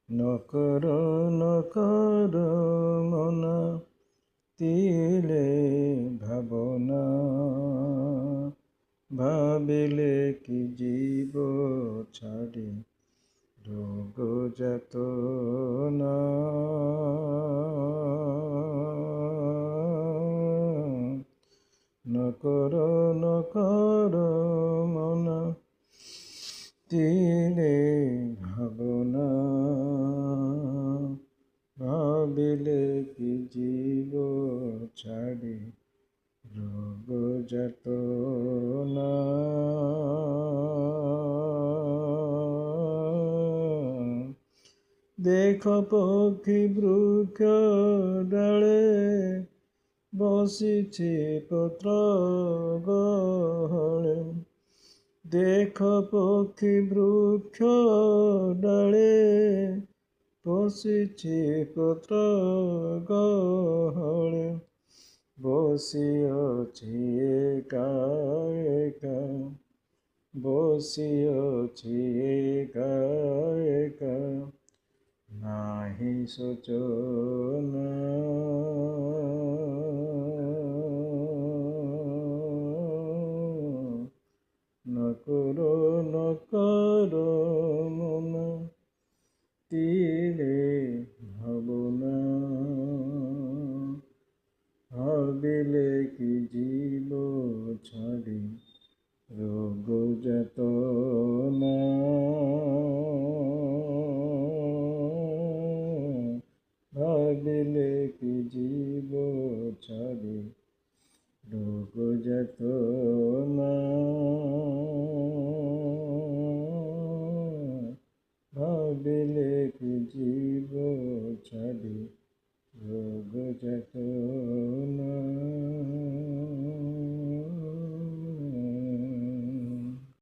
নকর নকর মনা তিলে ভাবনা, ভাবিলে কি জীব ছাড়ি রোগ যাতনা। নকর নকর মনা তিলে ভাবনা, ভাবিলে কি জীব ছাড়ি রোগ যাতনা। দেখ পক্ষী বৃক্ষ ডালে, বসিছে পত্র গহଳେ। দেখ পক্ষী বৃক্ষ ডালে, বসিছে পত্র গহଳେ। বসিଅଛି একা একা, বসিଅছি একা একা, নাহি শোচনা। নকর নকর মনা তিলে ভাবনা, ভাবিলে কি জীব ছাড়ি রোগ যাতনা। ভাবিলে কি জীব ছাড়ি রোগ যাতনা। ভাবিলে কি জীব ছাড়ি রোগ যাতনা।